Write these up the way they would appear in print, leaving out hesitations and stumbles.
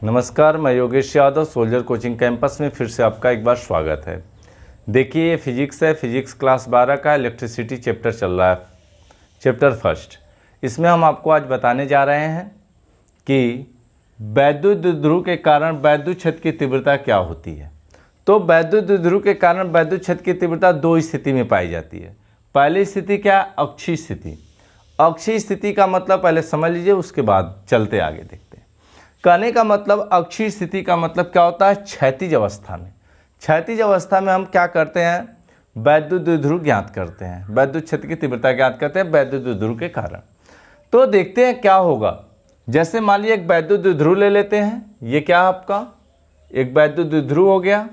नमस्कार, मैं Yogesh Yadav soldier coaching campus में फिर से आपका एक बार स्वागत है। देखिए, ये फिजिक्स है, फिजिक्स क्लास 12 का इलेक्ट्रिसिटी चैप्टर चल रहा है, चैप्टर फर्स्ट। इसमें हम आपको आज बताने जा रहे हैं कि वैद्युत द्विध्रुव के कारण वैद्युत क्षेत्र की तीव्रता क्या होती है। तो वैद्युत द्विध्रुव के कारण वैद्युत क्षेत्र की तीव्रता दो स्थिति में पाई जाती है। पहली स्थिति क्या है? अक्षीय स्थिति। अक्षीय स्थिति का मतलब पहले समझ लीजिए, उसके बाद चलते आगे देखते हैं। कहने का मतलब अक्षीय स्थिति का मतलब क्या होता है? क्षैतिज अवस्था में। क्षैतिज अवस्था में हम क्या करते हैं? वैद्युत द्विध्रुव ज्ञात करते हैं, वैद्युत क्षेत्र की तीव्रता ज्ञात करते हैं वैद्युत द्विध्रुव के कारण। तो देखते हैं क्या होगा। जैसे मान लीजिए एक वैद्युत द्विध्रुव ले लेते हैं। ये क्या है आपका? एक वैद्युत द्विध्रुव हो गया।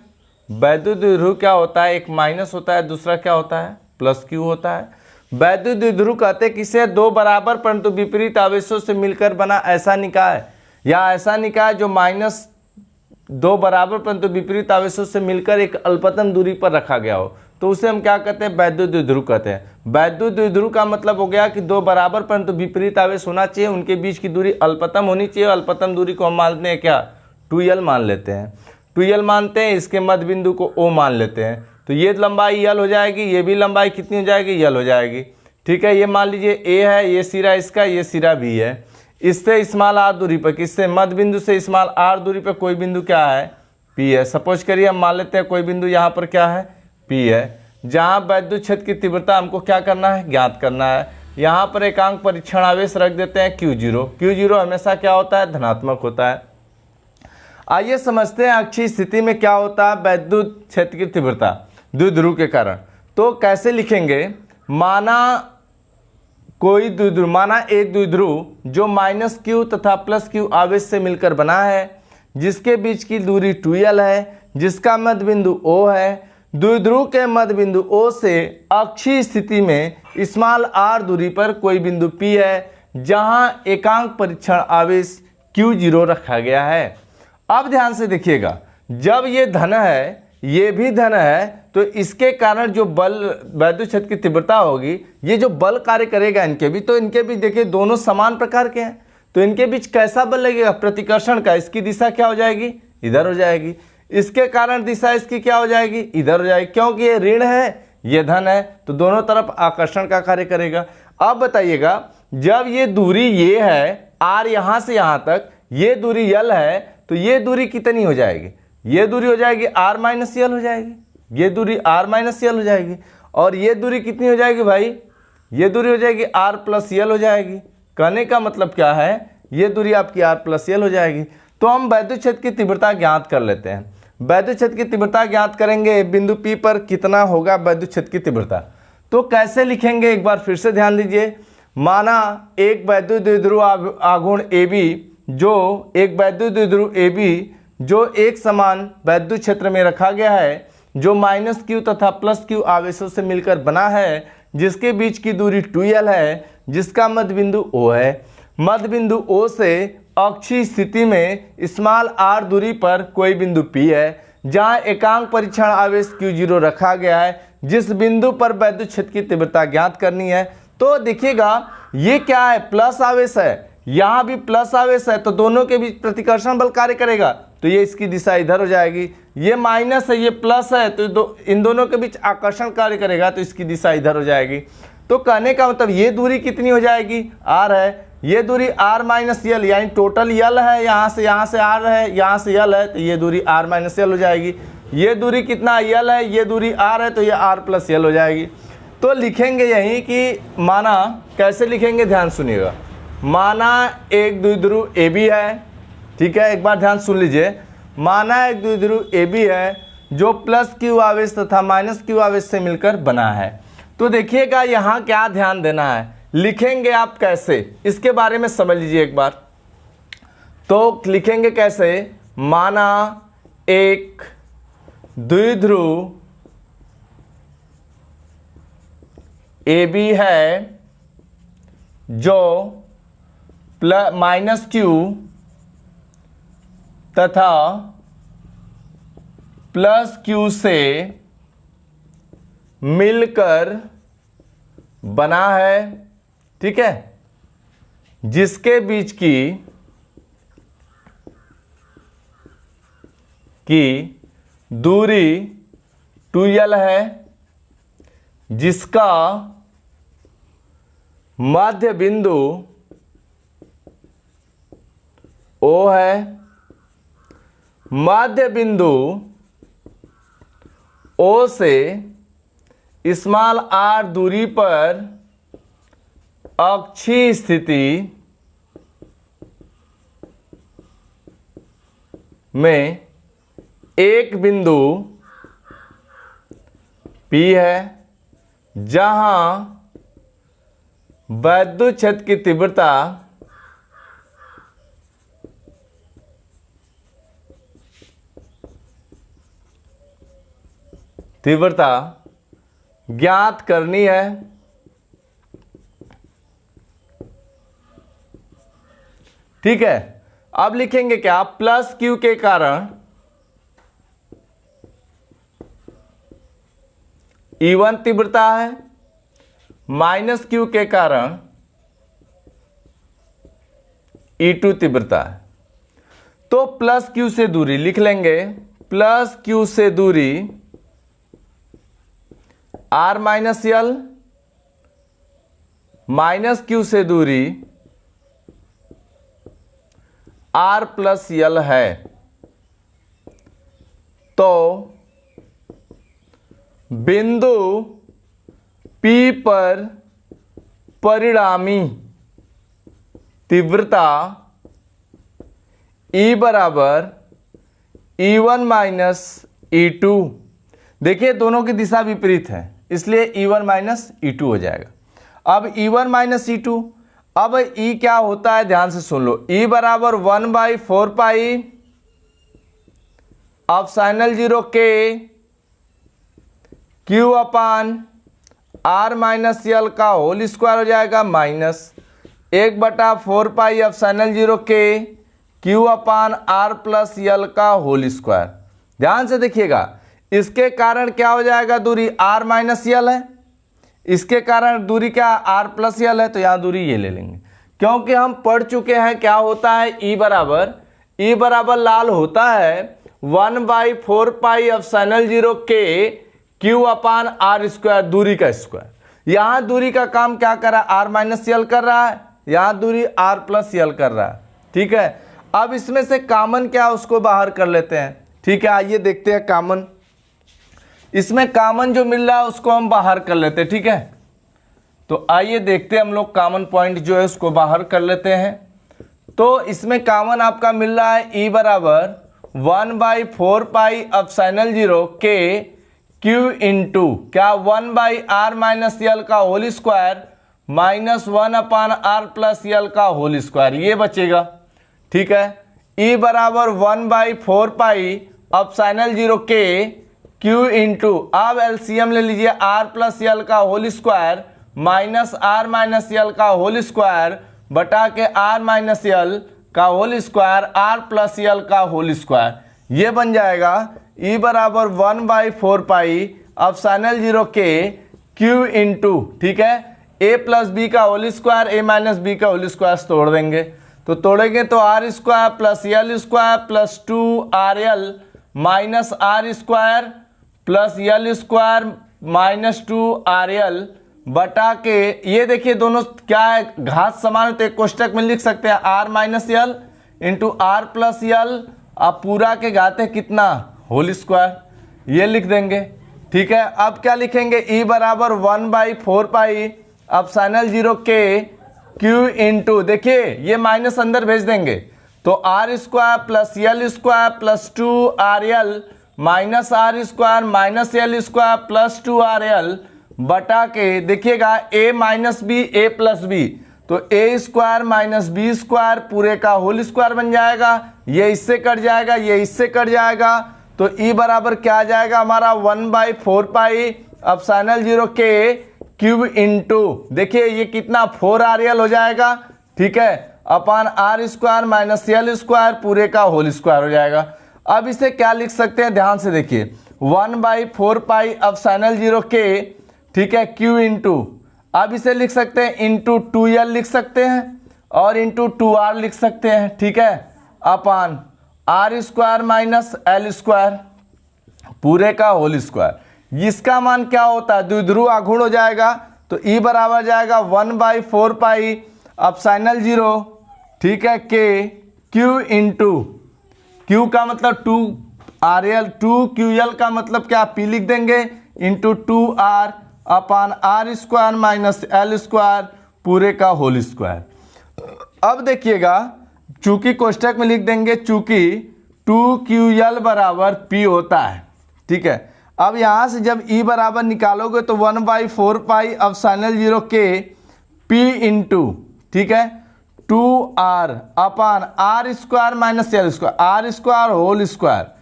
वैद्युत द्विध्रुव क्या होता है? एक माइनस होता है, दूसरा क्या होता है? प्लस क्यू होता है। वैद्युत द्विध्रुव कहते हैं किसे? दो बराबर परंतु विपरीत आवेशों से मिलकर बना ऐसा निकाय, या ऐसा निकाय जो माइनस दो बराबर परंतु विपरीत आवेशों से मिलकर एक अल्पतन दूरी पर रखा गया हो, तो उसे हम क्या कहते हैं? वैद्युत द्विध्रुव कहते हैं। वैद्युत द्विध्रुव का मतलब हो गया कि दो बराबर परंतु विपरीत आवेश होना चाहिए, उनके बीच की दूरी अल्पतम होनी चाहिए। अल्पतम दूरी को हम मानते हैं क्या? 2l मान लेते हैं। 2l मानते हैं, इसके मध्य बिंदु को O मान लेते हैं। तो ये लंबाई l हो जाएगी, ये भी लंबाई कितनी हो जाएगी? l हो जाएगी। ठीक है, ये मान लीजिए A है, ये सिरा इसका, ये सिरा B है। इससे स्मॉल r दूरी पर, किससे? मध्य बिंदु से स्मॉल r दूरी पर कोई बिंदु क्या है? P है। सपोज करिए हम मान लेते हैं कोई बिंदु यहाँ पर क्या है? P है, जहाँ वैद्युत क्षेत्र की तीव्रता हमको क्या करना है? ज्ञात करना है। यहाँ पर एकांक परीक्षण आवेश रख देते हैं Q0। Q0 हमेशा क्या होता है? धनात्मक होता है। आइए समझते हैं अक्षीय स्थिति में क्या होता है वैद्युत क्षेत्र की तीव्रता द्विध्रुव के कारण। तो कैसे लिखेंगे? माना कोई द्विध्रुव, माना एक द्विध्रुव जो माइनस क्यू तथा प्लस क्यू आवेश से मिलकर बना है, जिसके बीच की दूरी 2l है, जिसका मध्य बिंदु O है। द्विध्रुव के मध्य बिंदु O से अक्षीय स्थिति में स्मॉल r दूरी पर कोई बिंदु P है, जहां एकांक परीक्षण आवेश Q0 रखा गया है। अब ध्यान से देखिएगा, जब ये धन है, ये भी धन है, तो इसके कारण जो बल वैद्युत क्षेत्र की तीव्रता होगी, ये जो बल कार्य करेगा इनके भी, तो इनके भी देखिए दोनों समान प्रकार के हैं, तो इनके बीच कैसा बल लगेगा? प्रतिकर्षण का। इसकी दिशा क्या हो जाएगी? इधर हो जाएगी। इसके कारण दिशा इसकी क्या हो जाएगी? इधर हो जाएगी, क्योंकि ये ऋण है, ये धन है, तो दोनों तरफ आकर्षण का कार्य करेगा। अब बताइएगा, जब ये दूरी ये है r यहाँ से यहाँ तक, ये दूरी l है, तो ये दूरी कितनी हो जाएगी? ये दूरी हो जाएगी r माइनस l हो जाएगी। ये दूरी r माइनस l हो जाएगी। और ये दूरी कितनी हो जाएगी भाई? ये दूरी हो जाएगी r प्लस l हो जाएगी। कहने का मतलब क्या है? ये दूरी आपकी r प्लस l हो जाएगी। तो हम वैद्युत क्षेत्र की तीव्रता ज्ञात कर लेते हैं। वैद्युत क्षेत्र की तीव्रता ज्ञात करेंगे, बिंदु P पर कितना होगा वैद्युत क्षेत्र की तीव्रता। तो कैसे लिखेंगे एक बार फिर से ध्यान दीजिए। माना एक वैद्युत द्विध्रुव आघूर्ण AB, जो एक वैद्युत द्विध्रुव AB जो एक समान वैद्युत क्षेत्र में रखा गया है, जो माइनस क्यू तथा प्लस क्यू आवेशों से मिलकर बना है, जिसके बीच की दूरी 2l है, जिसका मध्य बिंदु O है। मध्य बिंदु O से अक्षीय स्थिति में स्मॉल r दूरी पर कोई बिंदु P है, जहां एकांक परीक्षण आवेश Q0 रखा गया है, जिस बिंदु पर वैद्युत क्षेत्र की तीव्रता ज्ञात करनी है। तो देखिएगा, ये क्या है? प्लस आवेश है, यहाँ भी प्लस आवेश है, तो दोनों के बीच प्रतिकर्षण बल कार्य करेगा, तो ये इसकी दिशा इधर हो जाएगी। ये माइनस है, ये प्लस है, तो इन दोनों के बीच आकर्षण कार्य करेगा, तो इसकी दिशा इधर हो जाएगी। तो कहने का मतलब ये दूरी कितनी हो जाएगी? r है। ये दूरी r माइनस l, यानी टोटल l है, यहाँ से r है, यहाँ से l है, तो ये दूरी r माइनस l हो जाएगी। ये दूरी कितना l है, ये दूरी r है, तो ये r प्लस l हो जाएगी। तो लिखेंगे यहीं कि माना, कैसे लिखेंगे ध्यान सुनिएगा। माना एक द्विध्रुव AB है, ठीक है, एक बार ध्यान सुन लीजिए। माना एक द्विध्रुव AB है जो प्लस क्यू आवेश तथा माइनस क्यू आवेश से मिलकर बना है। तो देखिएगा यहाँ क्या ध्यान देना है, लिखेंगे आप कैसे, इसके बारे में समझ लीजिए एक बार। तो लिखेंगे कैसे? माना एक द्विध्रुव AB है जो माइनस क्यू तथा प्लस क्यू से मिलकर बना है, ठीक है, जिसके बीच की कि दूरी 2l है जिसका मध्य बिंदु O है, मध्य बिंदु O से स्मॉल r दूरी पर अक्षीय स्थिति में एक बिंदु P है जहां वैद्युत क्षेत्र की तीव्रता ज्ञात करनी है। ठीक है, अब लिखेंगे क्या, प्लस क्यू के कारण E1 तीव्रता है, माइनस क्यू के कारण E2 तीव्रता है। तो प्लस क्यू से दूरी लिख लेंगे, प्लस क्यू से दूरी R माइनस यल, माइनस क्यू से दूरी R प्लस यल है। तो बिंदु P पर परिणामी तीव्रता E बराबर E1 माइनस E2। देखिए दोनों की दिशा विपरीत है, इसलिए E1 माइनस E2 हो जाएगा। अब E1 माइनस E2, अब E क्या होता है ध्यान से सुन लो, E बराबर 1/4 पाई एप्सिलॉन 0 K Q अपान R माइनस यल का होल स्क्वायर हो जाएगा, minus 1/4 pi epsilon 0 K Q अपान R प्लस यल का होल स्क्वायर। ध्यान से देखिएगा, इसके कारण क्या हो जाएगा, दूरी R माइनस यल है, इसके कारण दूरी क्या R प्लस यल है, तो यहाँ दूरी ये ले लेंगे, क्योंकि हम पढ़ चुके हैं क्या होता है E बराबर लाल होता है 1/4 पाई एप्सिलॉन 0 K Q अपान R स्क्वायर, दूरी का स्क्वायर। यहाँ दूरी का काम क्या कर रहा है, R माइनस यल कर रहा है, यहाँ दूरी R प्लस यल कर रहा है। ठीक है, अब इसमें से कॉमन क्या उसको बाहर कर लेते हैं। ठीक है, आइए देखते हैं कॉमन, इसमें कॉमन जो मिल रहा है उसको हम बाहर कर लेते हैं। ठीक है, तो आइए देखते हैं हम लोग कॉमन पॉइंट जो है उसको बाहर कर लेते हैं। तो इसमें कॉमन आपका मिल रहा है E बराबर 1/4 pi epsilon 0 K Q into क्या 1/R माइनस यल का whole square minus 1/R plus यल का होल स्क्वायर, ये बचेगा। ठीक है, E बराबर 1/4 pi epsilon 0 K Q into, अब एलसीएम ले लीजिए, R प्लस यल का whole square minus R minus यल का होल स्क्वायर बटा के R माइनस यल का होल स्क्वायर R प्लस यल का होल स्क्वायर, ये बन जाएगा E बराबर 1/4 pi epsilon 0 K Q into, ठीक है, A प्लस बी का whole square A minus b का होल स्क्वायर तोड़ देंगे, तो तोड़ेंगे तो R square plus L square plus 2RL minus R square plus L square minus 2RL बटा के, ये देखिए दोनों क्या है, घात समान, तो एक कोष्टक में लिख सकते हैं R माइनस यल इंटू R प्लस यल, अब पूरा के घात है कितना, होल स्क्वायर, ये लिख देंगे। ठीक है, अब क्या लिखेंगे, E बराबर 1/4 pi epsilon 0 K Q into, देखिए ये माइनस अंदर भेज देंगे, तो R square plus L square plus 2RL minus R square minus L square plus 2RL बटा के, देखिएगा A minus b A plus b, तो A square minus b square पूरे का होल स्क्वायर बन जाएगा, ये इससे कट जाएगा, ये इससे कट जाएगा, तो E बराबर क्या आ जाएगा हमारा 1/4 pi epsilon 0 K Q into, देखिए ये कितना 4RL हो जाएगा। ठीक है, अपान R square minus L square पूरे का होल स्क्वायर हो जाएगा। अब इसे क्या लिख सकते हैं, ध्यान से देखिए, 1/4 पाई एप्सिलॉन 0 K, ठीक है, Q इंटू, अब इसे लिख सकते हैं इंटू 2L लिख सकते हैं और इंटू 2R लिख सकते हैं। ठीक है, upon are square minus L square पूरे का होल स्क्वायर। इसका मान क्या होता है, द्विध्रुव आघूर्ण हो जाएगा, तो ई बराबर जाएगा 1/4 पाई एप्सिलॉन 0, ठीक है, के क्यू इंटू क्यू का मतलब 2RL, 2QL का मतलब क्या पी लिख देंगे, into 2R upon are square minus L square पूरे का होल स्क्वायर। अब देखिएगा, चूंकि कोष्टक में लिख देंगे, चूंकि 2QL बराबर P होता है, ठीक है। अब यहाँ से जब E बराबर निकालोगे तो 1/4 पाई एप्सिलॉन 0 के P इंटू, ठीक है, 2R upon are square minus L square, R square whole square.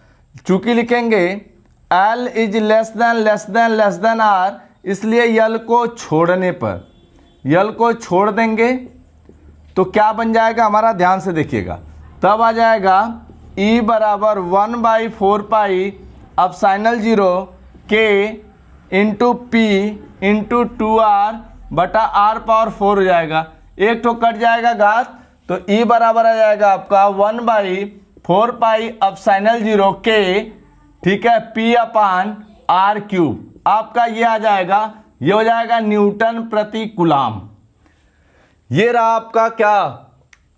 चूंकि लिखेंगे L is less than R, इसलिए यल को छोड़ने पर, यल को छोड़ देंगे तो क्या बन जाएगा हमारा, ध्यान से देखिएगा, तब आ जाएगा E बराबर 1/4 पाई एप्सिलॉन 0 के इंटू पी इंटू 2R बटा R पावर 4 हो जाएगा, एक ठो कट जाएगा घात, तो E बराबर आ जाएगा आपका 1/4 पाई एप्सिलॉन 0 के, ठीक है, P अपान R क्यूब। आपका ये आ जाएगा, ये हो जाएगा न्यूटन प्रति कूलाम। ये रहा आपका क्या,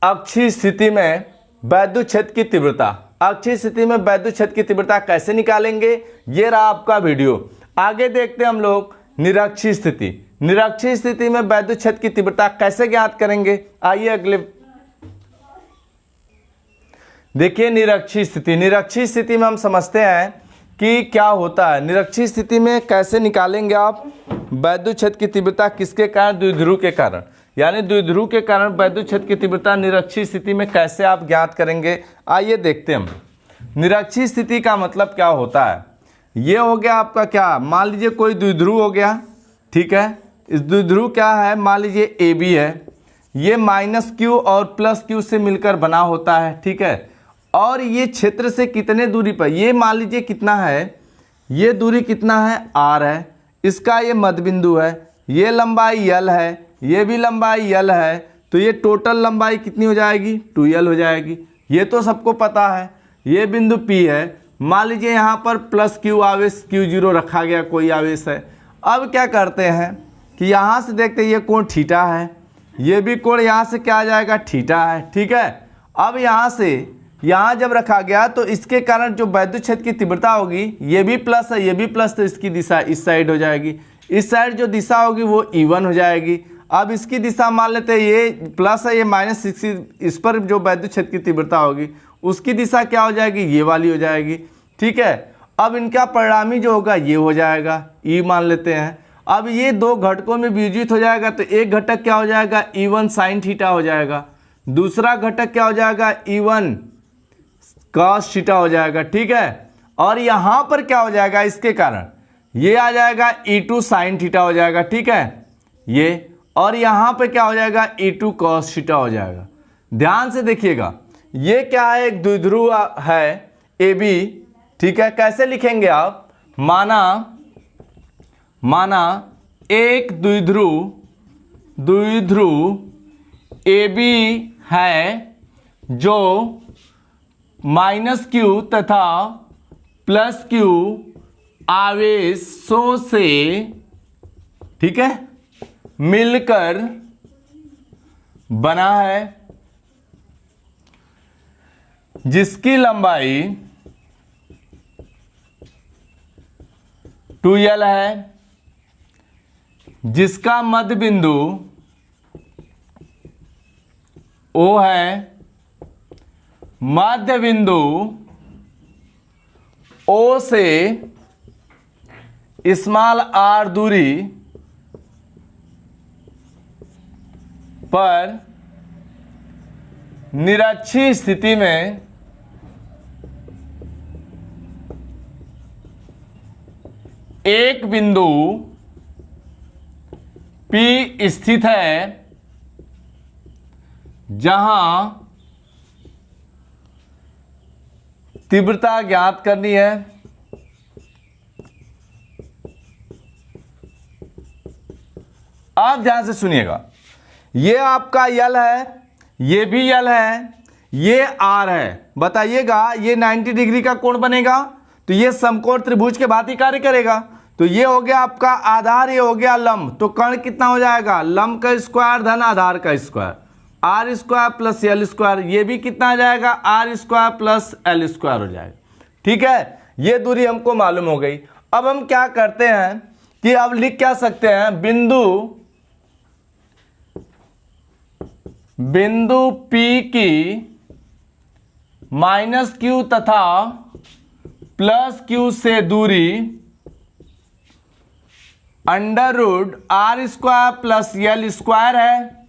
अक्षीय स्थिति में वैद्युत क्षेत्र की तीव्रता। अक्षीय स्थिति में वैद्युत क्षेत्र की तीव्रता कैसे निकालेंगे, ये रहा आपका वीडियो। आगे देखते हैं हम लोग निरक्षीय स्थिति। निरक्षीय स्थिति में वैद्युत क्षेत्र की तीव्रता कैसे ज्ञात करेंगे, आइए अगले देखिए। निरक्षीय स्थिति, निरक्षीय स्थिति में हम समझते हैं कि क्या होता है। निरक्षीय स्थिति में कैसे निकालेंगे आप वैद्युत क्षेत्र की तीव्रता, किसके कारण, द्विध्रुव के कारण, यानी द्विध्रुव के कारण वैद्युत क्षेत्र की तीव्रता निरक्षीय स्थिति में कैसे आप ज्ञात करेंगे, आइए देखते हैं हम। निरक्षीय स्थिति का मतलब क्या होता है, ये हो गया आपका क्या, मान लीजिए कोई द्विध्रुव हो गया, ठीक है, इस द्विध्रुव क्या है, मान लीजिए AB है, ये -Q और +Q से मिलकर बना होता है, ठीक है, और ये क्षेत्र से कितने दूरी पर, ये मान लीजिए कितना है, ये दूरी कितना है, R है, इसका ये मध्य बिंदु है, ये लंबाई L है, ये भी लंबाई L है, तो ये टोटल लंबाई कितनी हो जाएगी, 2L हो जाएगी। ये तो सबको पता है। ये बिंदु P है, मान लीजिए यहाँ पर +Q आवेश Q0 रखा गया, कोई आवेश है। अब क्या करते हैं कि यहाँ से देखते हैं, ये कोण थीटा है, ये भी कोण यहाँ से क्या आ जाएगा, थीटा है, ठीक है। अब यहाँ से यहाँ जब रखा गया तो इसके कारण जो वैद्युत क्षेत्र की तीव्रता होगी, ये भी प्लस है, ये भी प्लस, तो इसकी दिशा इस साइड हो जाएगी, इस साइड जो दिशा होगी वो E1 हो जाएगी। अब इसकी दिशा मान लेते हैं, ये प्लस है, ये -60, इस पर जो वैद्युत क्षेत्र की तीव्रता होगी उसकी दिशा क्या हो जाएगी, ये वाली हो जाएगी, ठीक है। अब इनका परिणामी जो होगा ये हो जाएगा, E मान लेते हैं। अब ये दो घटकों में विभाजित हो जाएगा, तो एक घटक क्या हो जाएगा, E1 साइन थीटा हो जाएगा, दूसरा घटक क्या हो जाएगा, E1 कॉस थीटा हो जाएगा, ठीक है। और यहाँ पर क्या हो जाएगा, इसके कारण ये आ जाएगा E2 साइन थीटा हो जाएगा, ठीक है, ये, और यहाँ पे क्या हो जाएगा, E2 कॉस थीटा हो जाएगा। ध्यान से देखिएगा, ये क्या है, एक द्विध्रुव है AB, ठीक है। कैसे लिखेंगे आप, माना एक द्विध्रुव AB है जो -Q तथा +Q आवेशों से, ठीक है, मिलकर बना है, जिसकी लंबाई 2L है, जिसका मध्य बिंदु O है, मध्य बिंदु O से स्मॉल r दूरी पर निरक्षीय स्थिति में एक बिंदु P स्थित है, जहां तीव्रता ज्ञात करनी है। आप ध्यान से सुनिएगा, ये आपका यल है, ये भी यल है, ये आर है, बताइएगा ये 90 डिग्री का कोण बनेगा, तो ये समकोण त्रिभुज के भांति कार्य करेगा। तो ये हो गया आपका आधार, ये हो गया लंब, तो कर्ण कितना हो जाएगा, लंब का स्क्वायर धन आधार का square, R square plus L square, ये भी कितना आ जाएगा, R square plus L square हो जाएगा। ठीक है, ये दूरी हमको मालूम हो गई। अब हम क्या करते हैं कि अब लिख क्या सकते हैं, बिंदु P की माइनस क्यू तथा प्लस क्यू से दूरी under root are square plus L square है,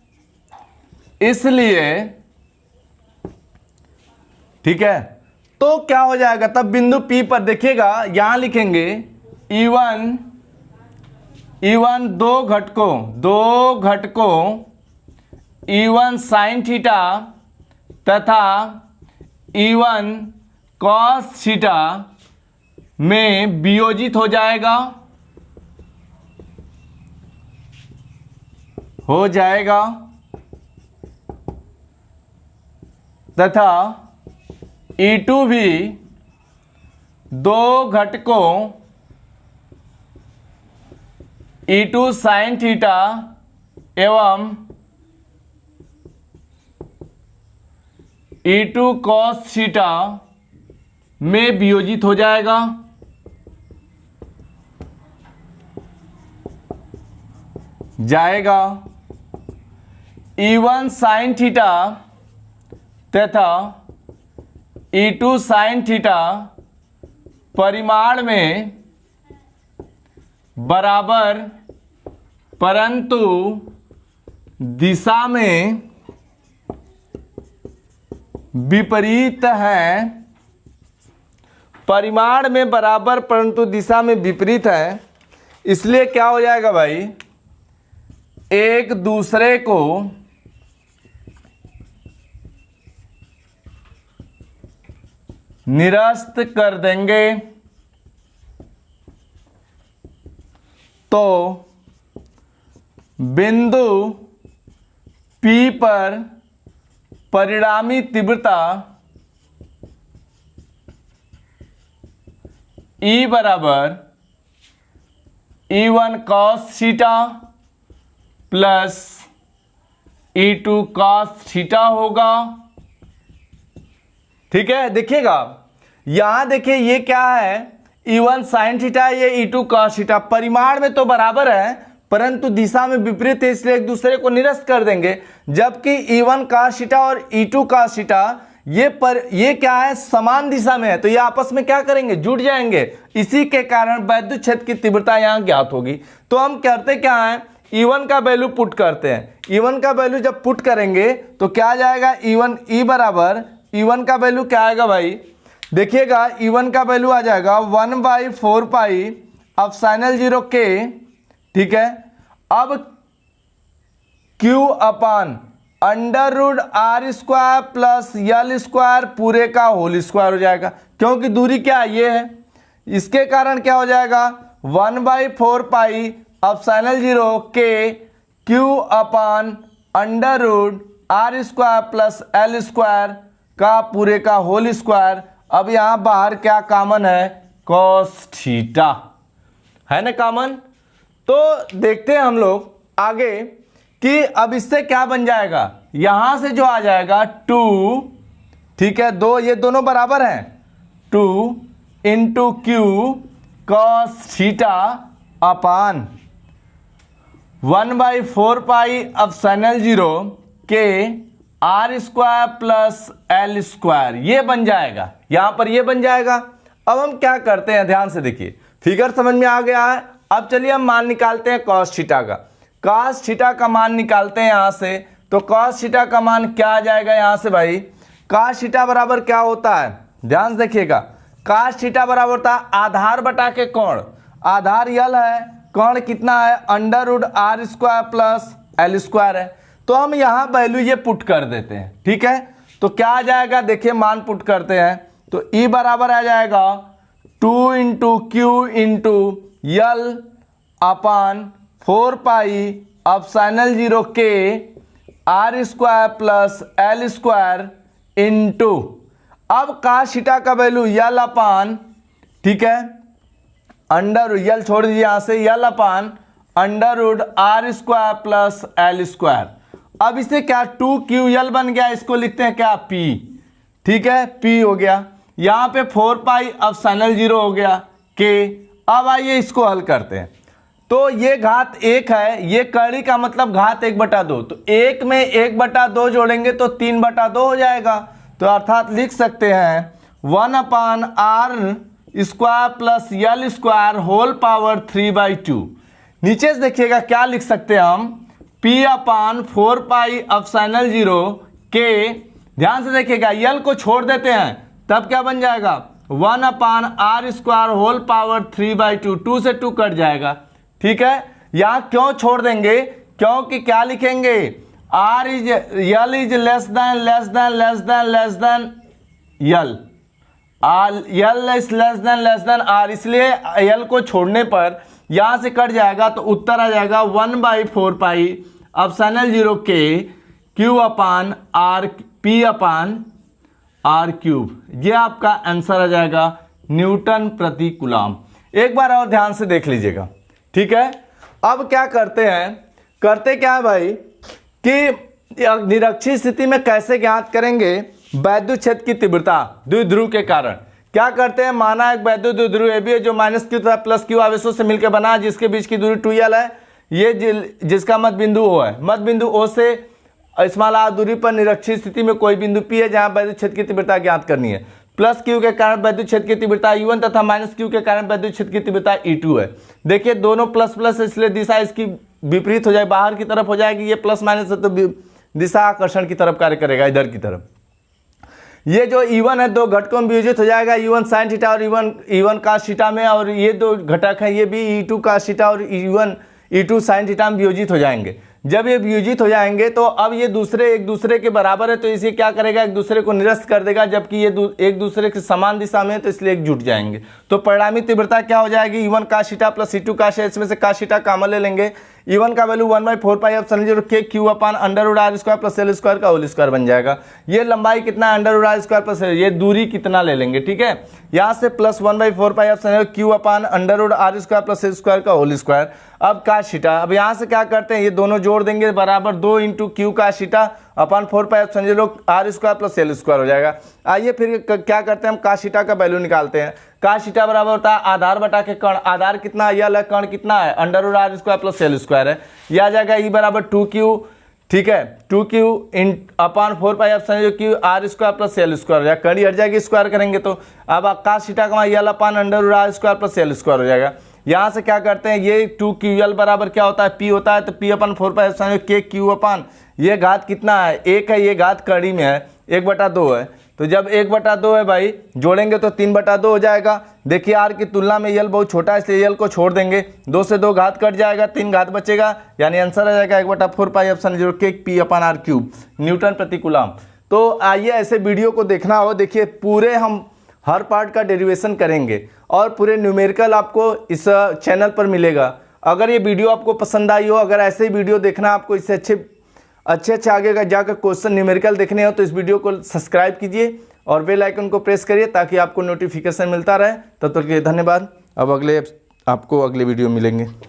इसलिए ठीक है। तो क्या हो जाएगा, तब बिंदु P पर देखिएगा, यहां लिखेंगे E1 दो घटकों E1 साइन थीटा तथा E1 कॉस थीटा में वियोजित हो जाएगा, तथा E2 भी दो घटकों E2 साइन थीटा एवं E2 कॉस थीटा में वियोजित हो जाएगा। E1 साइन थीटा तथा E2 साइन थीटा परिमाण में बराबर परंतु दिशा में विपरीत है, परिमाण में बराबर परंतु दिशा में विपरीत है, इसलिए क्या हो जाएगा भाई, एक दूसरे को निरस्त कर देंगे। तो बिंदु P पर परिणामी तीव्रता E बराबर E1 cos theta plus E2 cos theta होगा। ठीक है, देखिएगा यहां देखिए ये क्या है, E1 साइन थीटा, ये E2 कॉस थीटा, परिमाण में तो बराबर है परंतु दिशा में विपरीत है, इसलिए एक दूसरे को निरस्त कर देंगे। जबकि E1 कॉस थीटा और E2 कॉस थीटा ये क्या है, समान दिशा में है, तो ये आपस में क्या करेंगे, जुड़ जाएंगे। इसी के कारण वैद्युत क्षेत्र की तीव्रता यहां ज्ञात होगी। तो हम करते क्या है, E1 का वैल्यू पुट करते हैं। E1 का वैल्यू जब पुट करेंगे तो क्या आ जाएगा, E बराबर E1 का वैल्यू क्या आएगा भाई, देखिएगा E1 का वैल्यू आ जाएगा 1/4 पाई एप्सिलॉन 0 K। ठीक है, अब Q upon under root are square plus L square पूरे का होल स्क्वायर हो जाएगा, क्योंकि दूरी क्या ये है, इसके कारण क्या हो जाएगा 1/4 pi epsilon 0 K Q upon under root are square plus L square का पूरे का होल स्क्वायर। अब यहां बाहर क्या कॉमन है, कॉस थीटा है ना कॉमन। तो देखते हैं हम लोग आगे कि अब इससे क्या बन जाएगा, यहां से जो आ जाएगा 2, ठीक है, दो ये दोनों बराबर हैं, 2 into Q cos theta upon 1/4 pi epsilon 0 के are square plus L square, ये बन जाएगा, यहां पर ये बन जाएगा। अब हम क्या करते हैं, ध्यान से देखिए, फिगर समझ में आ गया है। अब चलिए हम मान निकालते हैं कॉस थीटा का। कॉस थीटा का मान निकालते हैं यहां से, तो कॉस थीटा का मान क्या आ जाएगा यहां से भाई, कॉस थीटा बराबर क्या होता है, ध्यान से देखिएगा, कॉस थीटा बराबर होता है आधार बटा के कोण, आधार यल है, कोण कितना है under root are square plus L square है। तो हम यहां वैल्यू ये पुट कर देते हैं, ठीक है। तो क्या आ जाएगा, देखिए मान पुट करते हैं, तो E बराबर आ जाएगा 2 into q into l upon 4 pi epsilon 0 के are square plus L square into, अब cos थीटा का वैल्यू यल अपान, ठीक है, अंडर यल छोड़ दीजिए यहां से, l upon under root are square plus L square. अब इसे क्या 2QL बन गया, इसको लिखते हैं क्या P, ठीक है, P हो गया। यहां पे 4 पाई एप्सिलॉन 0 हो गया K। अब आइए इसको हल करते हैं। तो ये घात 1 है, ये कड़ी का मतलब घात 1/2, तो 1 में 1/2 जोड़ेंगे तो 3/2 हो जाएगा। तो अर्थात लिख सकते हैं 1/r square plus L square whole power 3/2। नीचे से देखिएगा क्या लिख सकते हैं हम, P/4 पाई एप्सिलॉन 0 K। ध्यान से देखिएगा, यल को छोड़ देते हैं तब क्या बन जाएगा 1/r स्क्वायर होल पावर 3/2, 2 से 2 कट जाएगा, ठीक है। यहां क्यों छोड़ देंगे, क्योंकि क्या लिखेंगे, L is less than L, L is less than R, इसलिए यल को छोड़ने पर यहां से कट जाएगा तो उत्तर आ जाएगा 1/4 pi epsilon 0 K Q/R P/R³। ये आपका आंसर आ जाएगा न्यूटन प्रति कूलम। एक बार और ध्यान से देख लीजिएगा, ठीक है। अब क्या करते हैं, करते क्या है भाई कि निरक्षीय स्थिति में कैसे ज्ञात करेंगे वैद्युत क्षेत्र की तीव्रता द्विध्रुव के कारण। क्या करते हैं, माना एक वैद्युत द्विध्रुव AB है जो -Q तथा +Q आवेशों से मिलकर बना है, जिसके बीच की दूरी 2L है। ये जिसका मध्य बिंदु O है, मध्य बिंदु O से स्मॉल r दूरी पर निरक्षीय स्थिति में कोई बिंदु P है जहां वैद्युत क्षेत्र की तीव्रता ज्ञात करनी है। +Q के कारण वैद्युत क्षेत्र की तीव्रता E1 तथा -Q के कारण वैद्युत क्षेत्र की तीव्रता E2 है। देखिए दोनों प्लस इसलिए दिशा इसकी विपरीत हो जाए, बाहर की तरफ हो जाएगी, ये प्लस माइनस है तो दिशा आकर्षण की तरफ कार्य करेगा, इधर की तरफ। ये जो E1 है दो घटकों में वियोजित हो जाएगा, E1 sin थीटा और E1 cos थीटा में, और ये दो घटक हैं ये भी E2 cos थीटा और E2 sin थीटा में वियोजित हो जाएंगे। जब ये वियोजित हो जाएंगे तो अब ये एक दूसरे के बराबर है, तो इसे क्या करेगा, एक दूसरे को निरस्त कर देगा, जबकि ये एक दूसरे के समान दिशा में है तो इसलिए एक जुट जाएंगे। तो परिणामी तीव्रता क्या हो जाएगी, E1 cos theta plus E2 cos, इसमें से cos थीटा कॉमन ले लेंगे। E1 का value 1/4 pi epsilon 0 K Q/√R square plus L square का होल स्क्वायर बन जाएगा। ये लंबाई कितना है √R स्क्वायर प्लस ये दूरी कितना ले लेंगे, ठीक है। यहाँ से plus 1/4 pi epsilon Q/√R square plus L square का होल स्क्वायर। अब cos थीटा, अब यहाँ से क्या करते हैं, ये दोनों जोड़ देंगे बराबर 2 × Q cos थीटा अपन 4 pi epsilon 0 R square plus L square हो जाएगा। आइए फिर क्या करते हैं, हम cos थीटा का वैल्यू निकालते हैं। cos थीटा बराबर होता है आधार बटा के कर्ण, आधार कितना यल है, कर्ण कितना है √R square plus L square है। यह आ जाएगा E बराबर 2Q, ठीक है, 2Q/4 पाई epsilon 0 Q R square plus L square हो जाएगा, कड़ी हट जाएगी स्क्वायर करेंगे तो। अब cos थीटा का यल √R square plus L square हो जाएगा। यहाँ से क्या करते हैं, ये 2QL बराबर क्या होता है, P होता है, तो P/4 पाई एप्सिलॉन 0 K Q/, ये घात कितना है 1 है, ये घात कड़ी में है 1/2 है, तो जब 1/2 है भाई जोड़ेंगे तो 3/2 हो जाएगा। देखिए R की तुलना में यल बहुत छोटा है इसलिए यल को छोड़ देंगे, 2 से 2 घात कट जाएगा, 3 घात बचेगा, यानी आंसर आ जाएगा 1/4 pi epsilon 0 K P/R³ Newton प्रति कूलम। तो आइए ऐसे वीडियो को देखना हो, देखिए पूरे हम हर पार्ट का डेरिवेशन करेंगे और पूरे न्यूमेरिकल आपको इस चैनल पर मिलेगा। अगर ये वीडियो आपको पसंद आई हो, अगर ऐसे ही वीडियो देखना आपको, इससे अच्छे आगे का जाकर क्वेश्चन न्यूमेरिकल देखने हो, तो इस वीडियो को सब्सक्राइब कीजिए और बेल आइकन को प्रेस करिए ताकि आपको नोटिफिकेशन मिलता रहे। तब तक के लिए धन्यवाद। अब आपको अगले वीडियो मिलेंगे।